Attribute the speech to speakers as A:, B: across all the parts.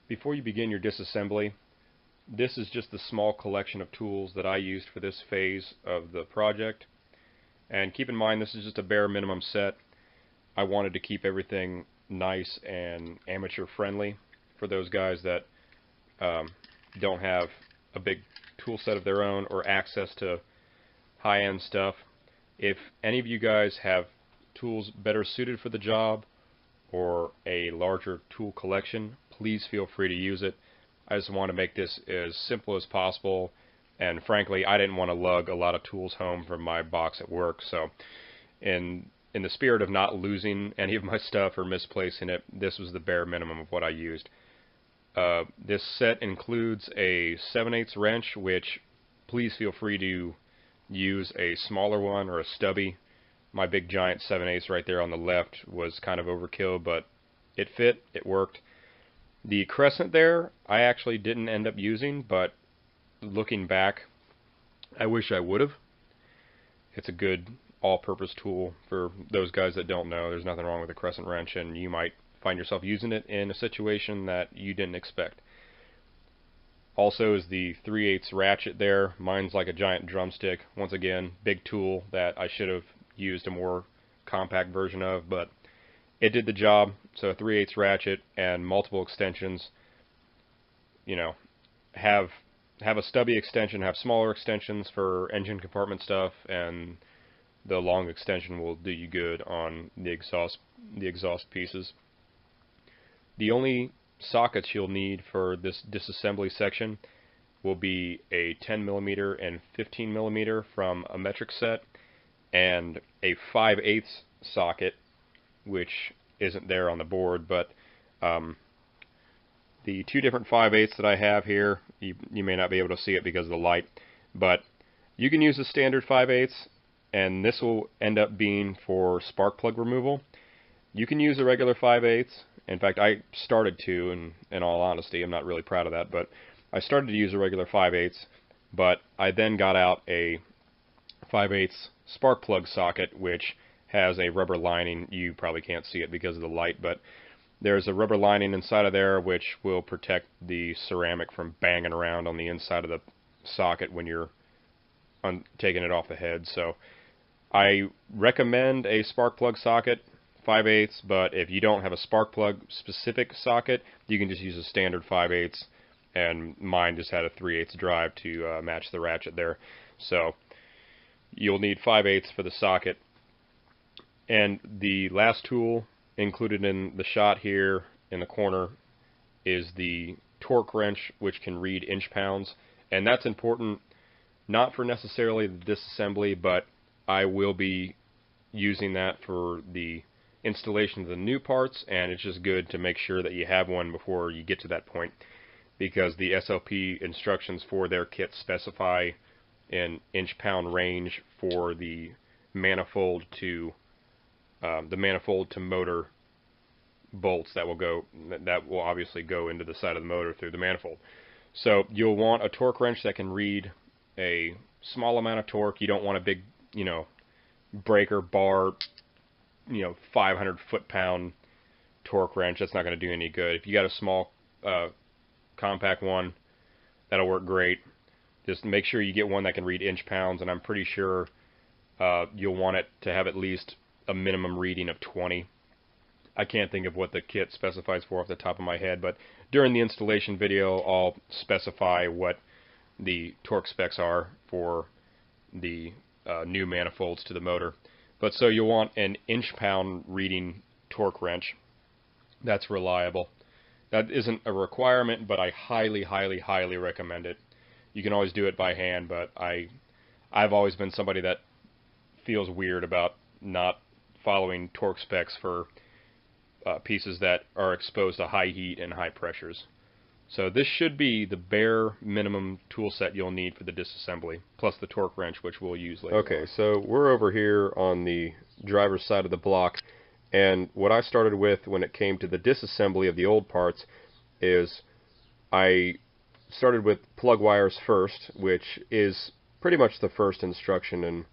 A: Before you begin your disassembly, this is just the small collection of tools that I used for this phase of the project. And keep in mind, this is just a bare minimum set. I wanted to keep everything nice and amateur friendly for those guys that don't have a big tool set of their own or access to high-end stuff. If any of you guys have tools better suited for the job or a larger tool collection, please feel free to use it. I just want to make this as simple as possible, and frankly I didn't want to lug a lot of tools home from my box at work, so in the spirit of not losing any of my stuff or misplacing it, this was the bare minimum of what I used. This set includes a 7/8 wrench, which please feel free to use a smaller one or a stubby. My big giant 7/8 right there on the left was kind of overkill, but it fit, it worked. The crescent there I actually didn't end up using, but looking back I wish I would have. It's a good all-purpose tool for those guys that don't know. There's nothing wrong with a crescent wrench, and you might find yourself using it in a situation that you didn't expect. Also is the 3/8 ratchet there. Mine's like a giant drumstick. Once again, big tool that I should have used a more compact version of, but it did the job. So a 3/8 ratchet and multiple extensions. You know, have a stubby extension, have smaller extensions for engine compartment stuff, and the long extension will do you good on the exhaust pieces. The only sockets you'll need for this disassembly section will be a 10mm and 15mm from a metric set, and a 5/8 socket, which isn't there on the board, but the two different 5/8 that I have here, you may not be able to see it because of the light, but you can use a standard 5/8, and this will end up being for spark plug removal. You can use a regular 5/8. In fact, I started to, in all honesty, I'm not really proud of that, but I started to use a regular 5/8, but I then got out a 5/8 spark plug socket, which has a rubber lining. You probably can't see it because of the light, but there's a rubber lining inside of there which will protect the ceramic from banging around on the inside of the socket when you're taking it off the head. So I recommend a spark plug socket, 5/8, but if you don't have a spark plug specific socket, you can just use a standard 5/8, and mine just had a 3/8 drive to match the ratchet there. So you'll need 5/8 for the socket. And the last tool included in the shot here in the corner is the torque wrench, which can read inch-pounds, and that's important not for necessarily the disassembly, but I will be using that for the installation of the new parts, and it's just good to make sure that you have one before you get to that point, because the SLP instructions for their kit specify an inch-pound range for the manifold to motor bolts that will obviously go into the side of the motor through the manifold. So you'll want a torque wrench that can read a small amount of torque. You don't want a big, breaker bar, 500 foot-pound torque wrench. That's not going to do any good. If you got a small compact one, that'll work great. Just make sure you get one that can read inch-pounds, and I'm pretty sure you'll want it to have at least a minimum reading of 20. I can't think of what the kit specifies for off the top of my head, but during the installation video I'll specify what the torque specs are for the new manifolds to the motor. But so you'll want an inch-pound reading torque wrench that's reliable. That isn't a requirement, but I highly, highly, highly recommend it. You can always do it by hand, but I've always been somebody that feels weird about not following torque specs for pieces that are exposed to high heat and high pressures. So this should be the bare minimum tool set you'll need for the disassembly, plus the torque wrench, which we'll use later. Okay, so we're over here on the driver's side of the block, and what I started with when it came to the disassembly of the old parts is I started with plug wires first, which is pretty much the first instruction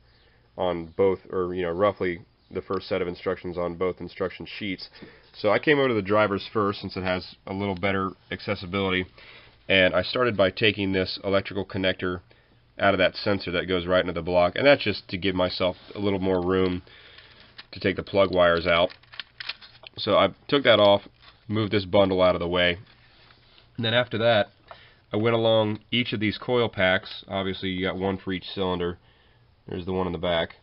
A: on both, or roughly the first set of instructions on both instruction sheets. So I came over to the driver's first, since it has a little better accessibility, and I started by taking this electrical connector out of that sensor that goes right into the block, and that's just to give myself a little more room to take the plug wires out. So I took that off, moved this bundle out of the way, and then after that I went along each of these coil packs. Obviously you got one for each cylinder. There's the one in the back,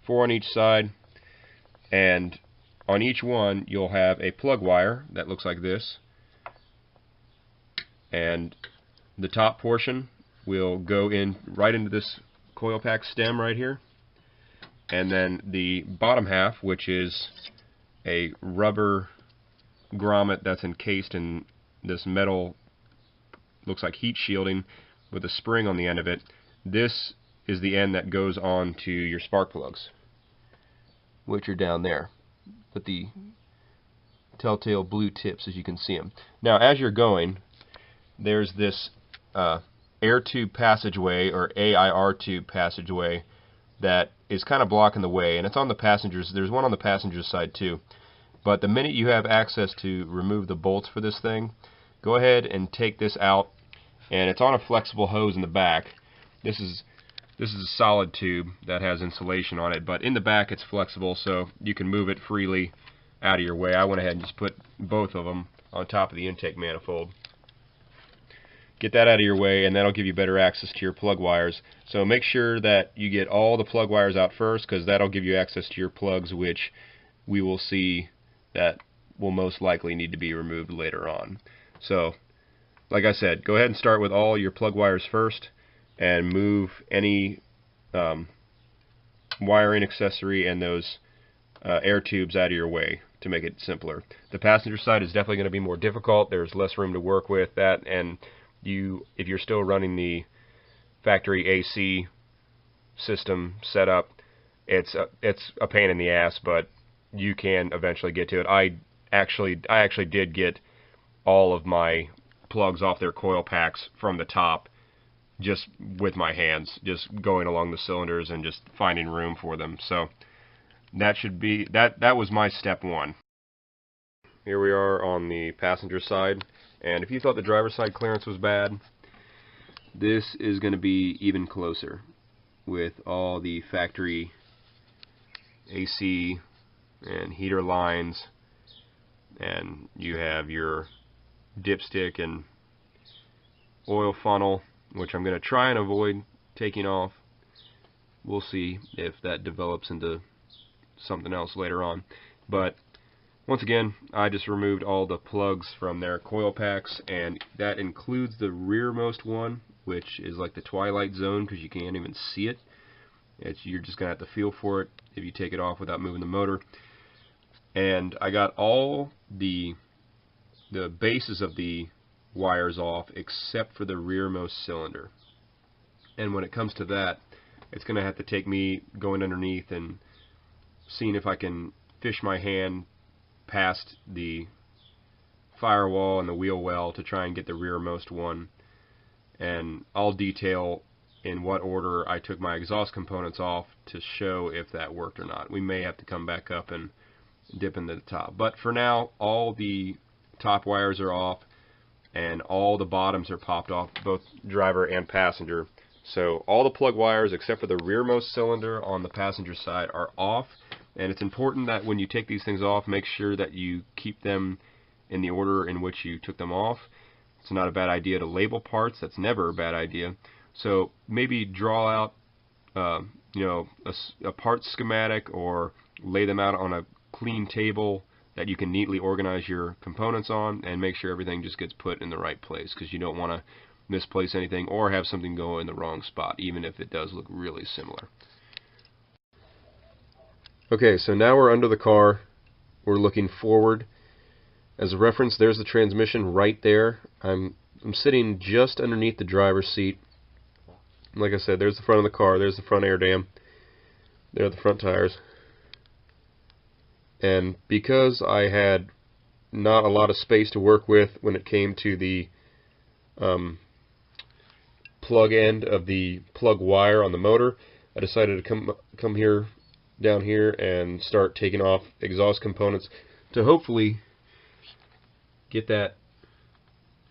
A: 4 on each side, and on each one you'll have a plug wire that looks like this, and the top portion will go in right into this coil pack stem right here, and then the bottom half, which is a rubber grommet that's encased in this metal, looks like heat shielding with a spring on the end of it. This is the end that goes on to your spark plugs, which are down there with the telltale blue tips, as you can see them. Now as you're going, there's this air tube passageway, or AIR tube passageway, that is kind of blocking the way, and it's on the passengers. There's one on the passenger's side too. But the minute you have access to remove the bolts for this thing, go ahead and take this out, and it's on a flexible hose in the back. This is a solid tube that has insulation on it, but in the back it's flexible, so you can move it freely out of your way. I went ahead and just put both of them on top of the intake manifold. Get that out of your way, and that'll give you better access to your plug wires. So make sure that you get all the plug wires out first, because that'll give you access to your plugs, which we will see that will most likely need to be removed later on. So like I said, go ahead and start with all your plug wires first, and move any wiring accessory and those air tubes out of your way to make it simpler. The passenger side is definitely going to be more difficult. There's less room to work with that, and if you're still running the factory AC system setup, it's a pain in the ass, but you can eventually get to it. I actually did get all of my plugs off their coil packs from the top just with my hands, just going along the cylinders and just finding room for them. So that was my step one. Here we are on the passenger side, and if you thought the driver's side clearance was bad, this is going to be even closer with all the factory AC and heater lines, and you have your dipstick and oil funnel, which I'm going to try and avoid taking off. We'll see if that develops into something else later on. But once again, I just removed all the plugs from their coil packs, and that includes the rearmost one, which is like the twilight zone because you can't even see it. You're just going to have to feel for it if you take it off without moving the motor. And I got all the bases of the wires off except for the rearmost cylinder. And when it comes to that, it's going to have to take me going underneath and seeing if I can fish my hand past the firewall and the wheel well to try and get the rearmost one. And I'll detail in what order I took my exhaust components off to show if that worked or not. We may have to come back up and dip into the top. But for now, all the top wires are off and all the bottoms are popped off, both driver and passenger. So all the plug wires except for the rearmost cylinder on the passenger side are off, and it's important that when you take these things off, make sure that you keep them in the order in which you took them off. It's not a bad idea to label parts. That's never a bad idea. So maybe draw out a part schematic, or lay them out on a clean table that you can neatly organize your components on, and make sure everything just gets put in the right place, because you don't want to misplace anything or have something go in the wrong spot, even if it does look really similar. Okay, so now we're under the car. We're looking forward. As a reference, there's the transmission right there. I'm sitting just underneath the driver's seat. Like I said, there's the front of the car, there's the front air dam, there are the front tires. And because I had not a lot of space to work with when it came to the plug end of the plug wire on the motor, I decided to come here down here and start taking off exhaust components to hopefully get that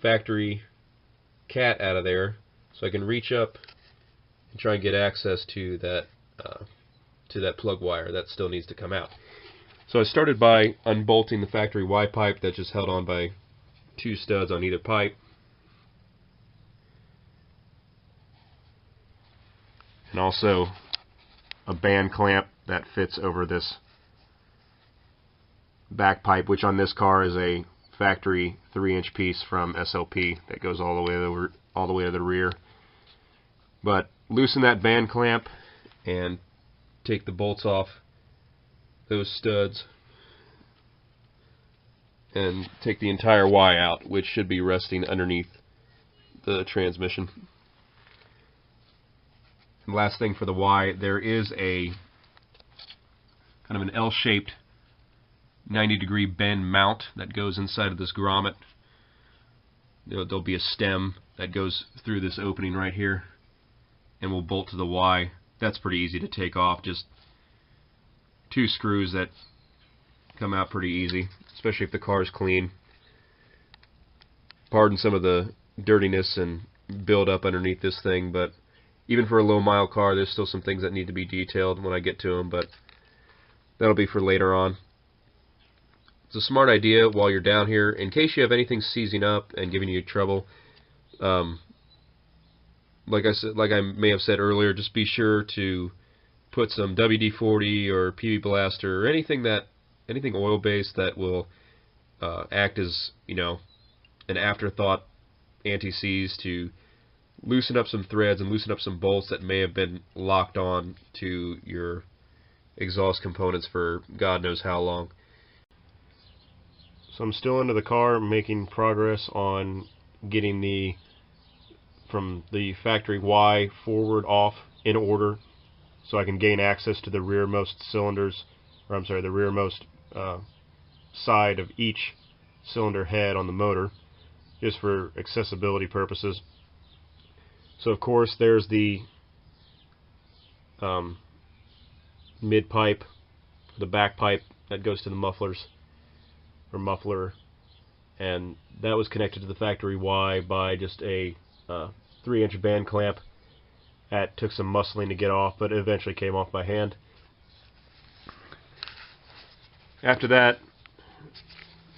A: factory cat out of there, so I can reach up and try and get access to that plug wire that still needs to come out. So I started by unbolting the factory Y pipe that's just held on by 2 studs on either pipe, and also a band clamp that fits over this back pipe, which on this car is a factory 3-inch piece from SLP that goes all the way to the rear. But loosen that band clamp and take the bolts off those studs and take the entire Y out, which should be resting underneath the transmission. And last thing for the Y, there is a kind of an L-shaped 90-degree bend mount that goes inside of this grommet. There'll be a stem that goes through this opening right here and will bolt to the Y. That's pretty easy to take off, just 2 screws that come out pretty easy, especially if the car is clean. Pardon some of the dirtiness and build up underneath this thing, but even for a low mile car, there's still some things that need to be detailed when I get to them, but that'll be for later on. It's a smart idea while you're down here, in case you have anything seizing up and giving you trouble. Like I may have said earlier, just be sure to put some WD-40 or PB Blaster or anything oil-based that will act as, an afterthought anti-seize to loosen up some threads and loosen up some bolts that may have been locked on to your exhaust components for God knows how long. So I'm still into the car, making progress on getting from the factory Y forward off in order, so I can gain access to the rearmost cylinders, or I'm sorry, the rearmost side of each cylinder head on the motor, just for accessibility purposes. So of course there's the mid pipe, the back pipe that goes to the mufflers, or muffler, and that was connected to the factory Y by just a 3-inch band clamp. That took some muscling to get off, but it eventually came off by hand. After that,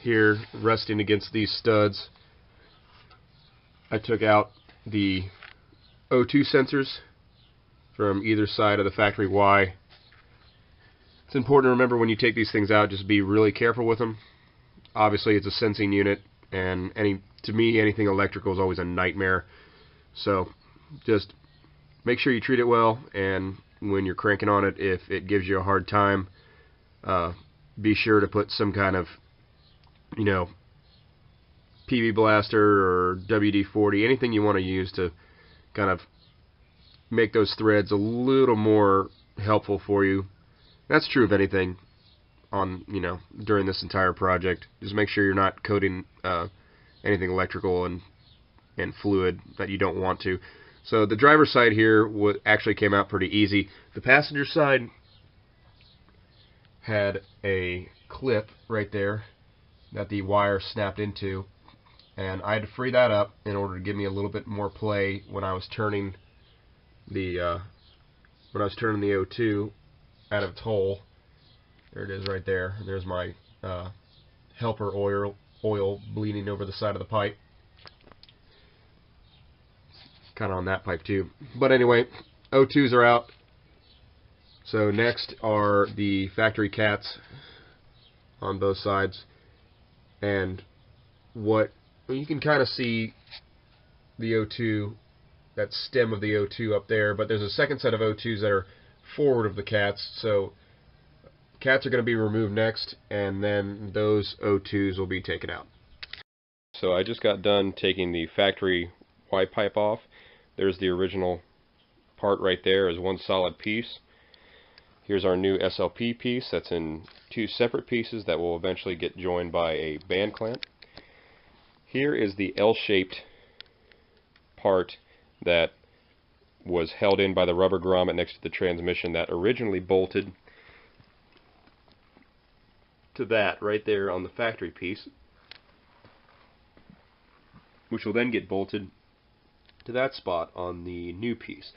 A: here resting against these studs, I took out the O2 sensors from either side of the factory Y. It's important to remember when you take these things out, just be really careful with them. Obviously it's a sensing unit, and to me anything electrical is always a nightmare. So just make sure you treat it well, and when you're cranking on it, if it gives you a hard time, be sure to put some kind of, PB Blaster or WD-40, anything you want to use to kind of make those threads a little more helpful for you. That's true of anything on, during this entire project. Just make sure you're not coating anything electrical and fluid that you don't want to. So the driver's side here actually came out pretty easy. The passenger side had a clip right there that the wire snapped into, and I had to free that up in order to give me a little bit more play when I was turning the O2 out of its hole. There it is right there. There's my helper oil bleeding over the side of the pipe. Kind of on that pipe too. But anyway, O2s are out. So next are the factory cats on both sides. And you can kind of see the O2, that stem of the O2 up there, but there's a second set of O2s that are forward of the cats. So cats are going to be removed next, and then those O2s will be taken out. So I just got done taking the factory Y pipe off. There's the original part right there as one solid piece. Here's our new SLP piece that's in 2 separate pieces that will eventually get joined by a band clamp. Here is the L-shaped part that was held in by the rubber grommet next to the transmission that originally bolted. to that right there on the factory piece, which will then get bolted to that spot on the new piece.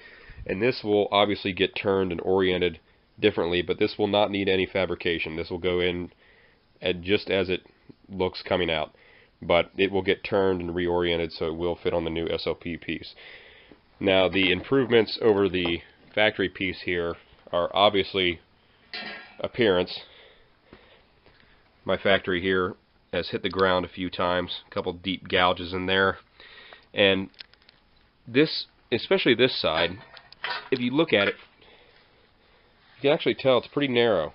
A: And this will obviously get turned and oriented differently, but this will not need any fabrication. This will go in just as it looks coming out, but it will get turned and reoriented so it will fit on the new SLP piece. Now, the improvements over the factory piece here are obviously appearance. My factory here has hit the ground a few times, a couple deep gouges in there, and this, especially this side, if you look at it, you can actually tell it's pretty narrow,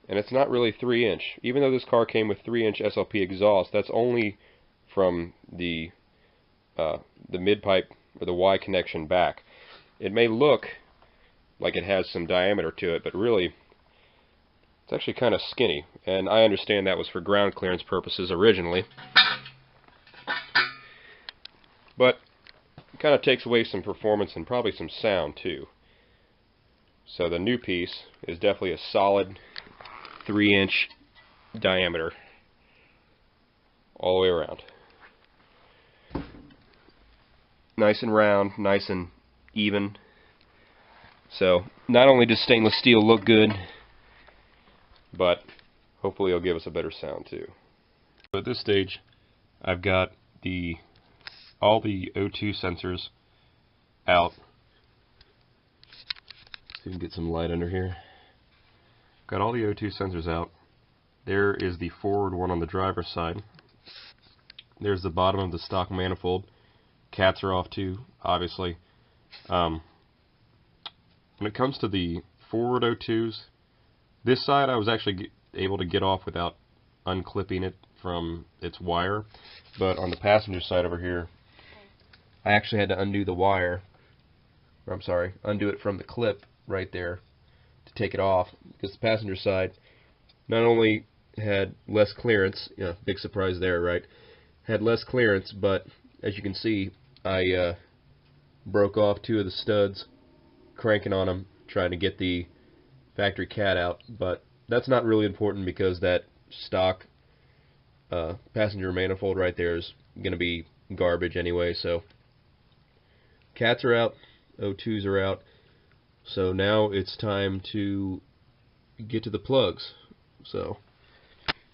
A: and it's not really 3-inch. Even though this car came with 3-inch SLP exhaust, that's only from the mid-pipe or the Y connection back. It may look like it has some diameter to it, but really it's actually kind of skinny, and I understand that was for ground clearance purposes originally, but it kind of takes away some performance and probably some sound too. So the new piece is definitely a solid 3-inch diameter all the way around. Nice and round, nice and even. So not only does stainless steel look good, but hopefully it'll give us a better sound too. So at this stage, I've got all the O2 sensors out. See if we can get some light under here. Got all the O2 sensors out. There is the forward one on the driver's side. There's the bottom of the stock manifold. Cats are off too, obviously. When it comes to the forward O2s, this side I was actually able to get off without unclipping it from its wire, but on the passenger side over here, I actually had to undo the wire, or I'm sorry, undo it from the clip right there to take it off, because the passenger side not only had less clearance, big surprise there, right? Had less clearance, but as you can see, I broke off 2 of the studs cranking on them trying to get the factory cat out, but that's not really important because that stock passenger manifold right there is going to be garbage anyway. So cats are out, O2s are out, so now it's time to get to the plugs. So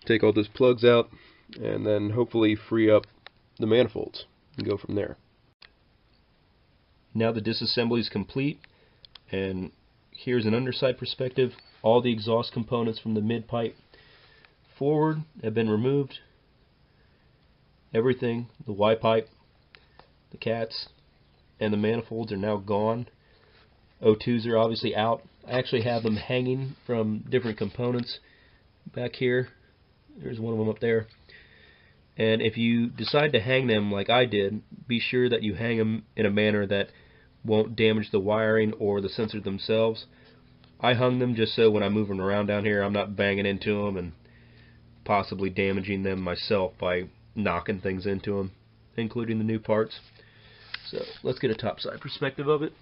A: take all those plugs out and then hopefully free up the manifolds and go from there. Now the disassembly is complete, and here's an underside perspective. All the exhaust components from the mid-pipe forward have been removed. Everything, the Y-pipe, the cats, and the manifolds are now gone. O2s are obviously out. I actually have them hanging from different components back here. There's one of them up there. And if you decide to hang them like I did, be sure that you hang them in a manner that won't damage the wiring or the sensor themselves. I hung them just so when I'm moving around down here, I'm not banging into them and possibly damaging them myself by knocking things into them, including the new parts. So let's get a topside perspective of it.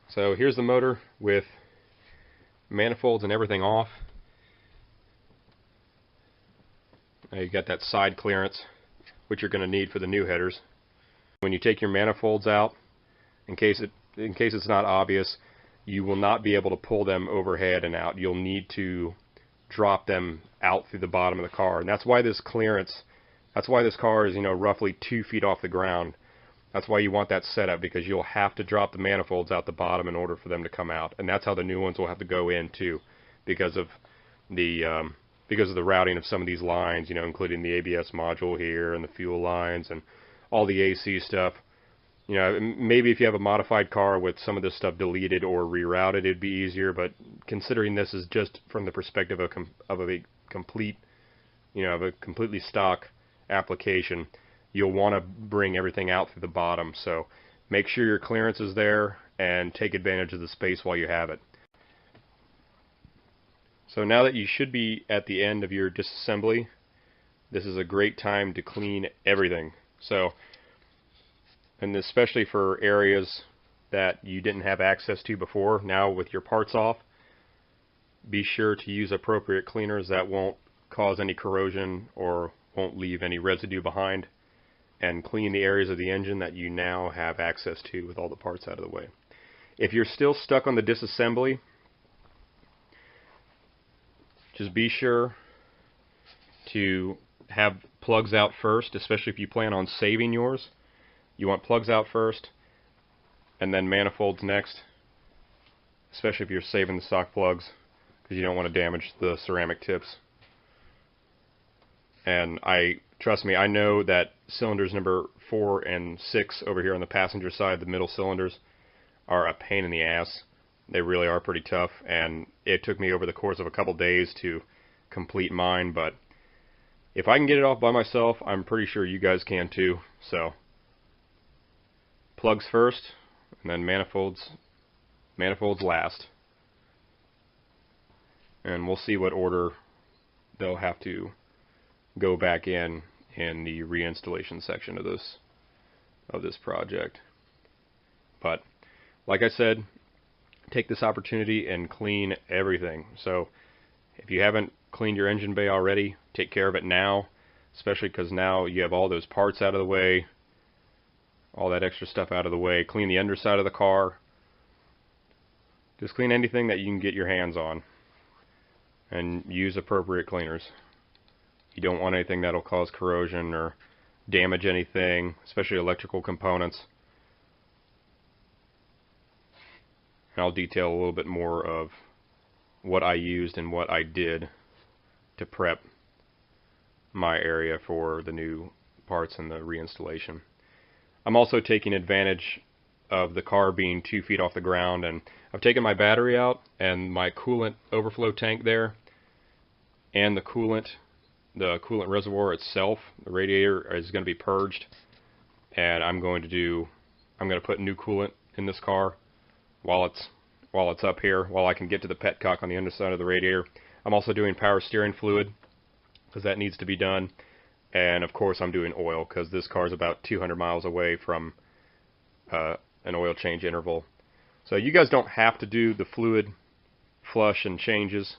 A: So here's the motor with manifolds and everything off. Now you've got that side clearance, which you're going to need for the new headers. When you take your manifolds out, in case it's not obvious, you will not be able to pull them overhead and out. You'll need to drop them out through the bottom of the car, and that's why this clearance, that's why this car is, roughly 2 feet off the ground. That's why you want that set up, because you'll have to drop the manifolds out the bottom in order for them to come out, and that's how the new ones will have to go in too, because of the routing of some of these lines, including the ABS module here and the fuel lines and all the AC stuff. Maybe if you have a modified car with some of this stuff deleted or rerouted, it'd be easier, but considering this is just from the perspective of a complete, of a completely stock application, you'll want to bring everything out through the bottom. So make sure your clearance is there and take advantage of the space while you have it. So now that you should be at the end of your disassembly, this is a great time to clean everything. So, and especially for areas that you didn't have access to before. Now with your parts off, be sure to use appropriate cleaners that won't cause any corrosion or won't leave any residue behind, and clean the areas of the engine that you now have access to with all the parts out of the way. If you're still stuck on the disassembly, just be sure to have plugs out first, especially if you plan on saving yours. You want plugs out first and then manifolds next, especially if you're saving the stock plugs, because you don't want to damage the ceramic tips. And trust me, I know that cylinders number 4 and 6 over here on the passenger side, the middle cylinders, are a pain in the ass. They really are pretty tough, and it took me over the course of a couple days to complete mine, but if I can get it off by myself, I'm pretty sure you guys can too. So plugs first, and then manifolds last. And we'll see what order they'll have to go back in the reinstallation section of this project. But like I said, take this opportunity and clean everything. So if you haven't cleaned your engine bay already, take care of it now, especially because now you have all those parts out of the way, all that extra stuff out of the way. Clean the underside of the car. Just clean anything that you can get your hands on, and use appropriate cleaners. You don't want anything that'll cause corrosion or damage anything, especially electrical components. And I'll detail a little bit more of what I used and what I did to prep my area for the new parts and the reinstallation. I'm also taking advantage of the car being 2 feet off the ground, and I've taken my battery out and my coolant overflow tank there, and the coolant reservoir itself, the radiator, is going to be purged, and I'm going to put new coolant in this car while it's up here, while I can get to the petcock on the underside of the radiator. I'm also doing power steering fluid, because that needs to be done. And of course I'm doing oil, because this car is about 200 miles away from an oil change interval. So you guys don't have to do the fluid flush and changes,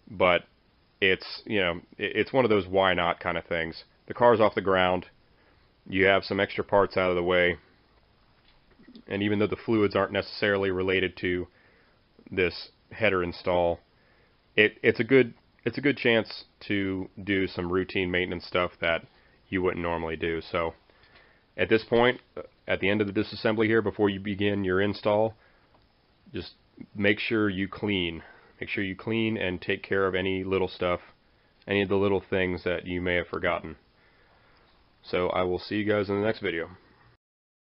A: but it's, you know, it's one of those why not kind of things. The car's off the ground, you have some extra parts out of the way, and even though the fluids aren't necessarily related to this header install, it's a good chance to do some routine maintenance stuff that you wouldn't normally do. So at this point, at the end of the disassembly here, before you begin your install, just make sure you clean. Make sure you clean and take care of any little stuff, any of the little things that you may have forgotten. So I will see you guys in the next video.